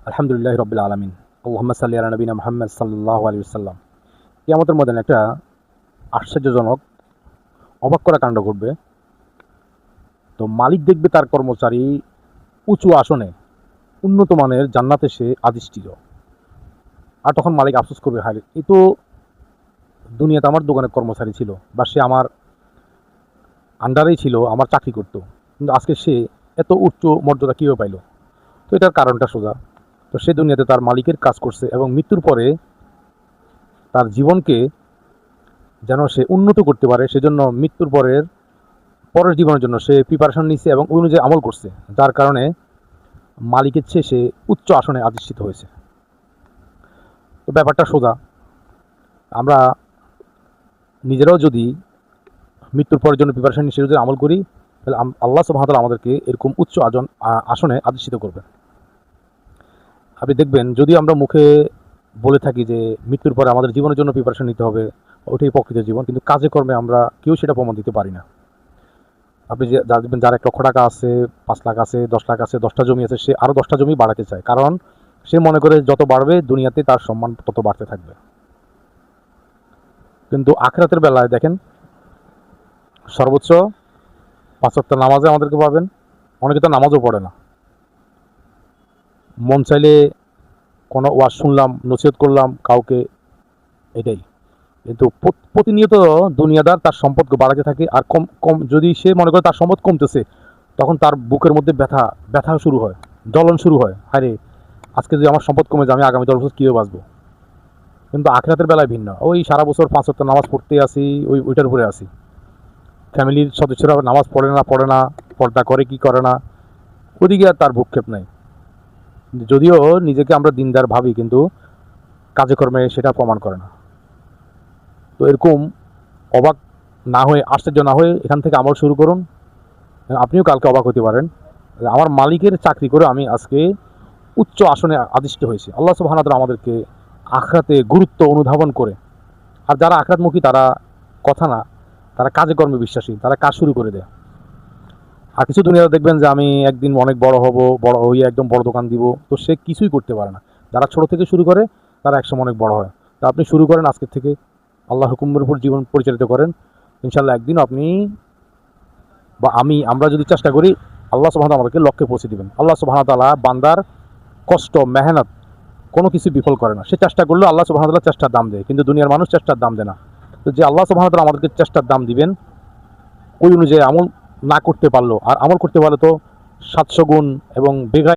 আলহামদুলিল্লাহ রবিল আলমিন আল্লাহুম্মা সাল্লি আলা নবিনা মুহাম্মদ সাল্লাল্লাহু আলাইহি ওয়াসাল্লাম। কিয়ামতের ময়দানে একটা আশ্চর্যজনক অবাক করা কাণ্ড ঘটবে। তো মালিক দেখবে তার কর্মচারী উঁচু আসনে উন্নত মানের জান্নাতে সে আদিষ্টিত। আর তখন মালিক আফসোস করবে, হায় এ তো দুনিয়াতে আমার দোকানের কর্মচারী ছিল বা সে আমার আন্ডারেই ছিল, আমার চাকরি করতো, কিন্তু আজকে সে এত উচ্চ মর্যাদা কীভাবে পাইল? তো এটার কারণটা সোজা। তো সে দুনিয়াতে তার মালিকের কাজ করছে এবং মৃত্যুর পরে তার জীবনকে যেন সে উন্নত করতে পারে, সেজন্য মৃত্যুর পরের জীবনের জন্য সে প্রিপারেশন নিচ্ছে এবং ওই অনুযায়ী আমল করছে, যার কারণে মালিকের চেয়ে সে উচ্চ আসনে আধিষ্ঠিত হয়েছে। তো ব্যাপারটা সোজা। আমরা নিজেরাও যদি মৃত্যুর পরের জন্য প্রিপারেশন নিয়ে সে যদি আমল করি, তাহলে আল্লাহ সুবহানাহু ওয়া তাআলা আমাদেরকে এরকম উচ্চ আসনে আধিষ্ঠিত করবে। আপনি দেখবেন, যদি আমরা মুখে বলে থাকি যে মৃত্যুর পরে আমাদের জীবনের জন্য প্রিপারেশন নিতে হবে, ওইটাই প্রকৃত জীবন, কিন্তু কাজে কর্মে আমরা কেউ সেটা প্রমাণ দিতে পারি না। আপনি যে দেখবেন, যার 1 লক্ষ টাকা আছে, 5 লাখ আছে, 10 লাখ আছে, 10টা জমি আছে, সে আরও 10টা জমি বাড়াতে চায়, কারণ সে মনে করে যত বাড়বে দুনিয়াতে তার সম্মান তত বাড়তে থাকবে। কিন্তু আখিরাতের বেলায় দেখেন, সর্বোচ্চ 5 ওয়াক্ত নামাজে আমাদেরকে পাবেন। অনেকে তো নামাজও পড়ে না, মন চাইলে কোনো ওয়াজ শুনলাম, নসিহত করলাম কাউকে, এটাই। কিন্তু প্রতিনিয়ত দুনিয়াদার তার সম্পদ বাড়াতে থাকে, আর কম কম যদি সে মনে করে তার সম্পদ কমতেছে, তখন তার বুকের মধ্যে ব্যথা শুরু হয়, জ্বলন শুরু হয়, আরে আজকে যদি আমার সম্পদ কমে যায় আমি আগামী 10 বছর কীভাবে বাঁচবো। কিন্তু আখিরাতের বেলায় ভিন্ন। ওই সারা বছর 5 ওয়াক্ত নামাজ পড়তে আসি, ওইটার উপরে আসি। ফ্যামিলির সদস্যরা নামাজ পড়ে না, পর্দা করে কি করে না, ওদিকে আর তার ভূক্ষেপ নাই। যদিও নিজেকে আমরা দিনদার ভাবি, কিন্তু কাজে কর্মে সেটা প্রমাণ করে না। তো এরকম অবাক না হয়ে, আশ্চর্য না হয়ে এখান থেকে আমল শুরু করুন। আপনিও কালকে অবাক হতে পারেন, আমার মালিকের চাকরি করে আমি আজকে উচ্চ আসনে আদিষ্ট হয়েছি। আল্লাহ সুবহানাহু ওয়া তাআলা আমাদেরকে আখিরাতে গুরুত্ব অনুধাবন করে। আর যারা আখিরাতমুখী তারা কথা না, তারা কাজে কর্মে বিশ্বাসী, তারা কাজ শুরু করে দেয়। আর কিছু দুনিয়াতে দেখবেন যে আমি একদিন অনেক বড় হব, বড় হয়ে একদম বড় দোকান দিব, তো সে কিছুই করতে পারে না। যারা ছোট থেকে শুরু করে তারা একসময় অনেক বড় হয়। তো আপনি শুরু করেন আজকের থেকে, আল্লাহ হুকুমের উপর জীবন পরিচালিত করেন। ইনশাল্লাহ একদিন আপনি বা আমরা যদি চেষ্টা করি, আল্লাহ সুবহানাহু ওয়া তাআলা আমাদেরকে লক্ষ্যে পৌঁছে দিবেন। আল্লাহ সুবহানাহু ওয়া তাআলা বান্দার কষ্ট, মেহনত কোনো কিছু বিফল করে না। সে চেষ্টা করলেও আল্লাহ সুবহানাহু ওয়া তাআলা চেষ্টার দাম দেয়, কিন্তু দুনিয়ার মানুষ চেষ্টার দাম দেয় না। তো যে আল্লাহ সুবহানাহু ওয়া তাআলা আমাদেরকে চেষ্টার দাম দিবেন, ওই অনুযায়ী আমল না করতে পারলো, আর আমল করতে পারলে তো 700 গুণ এবং বেঘা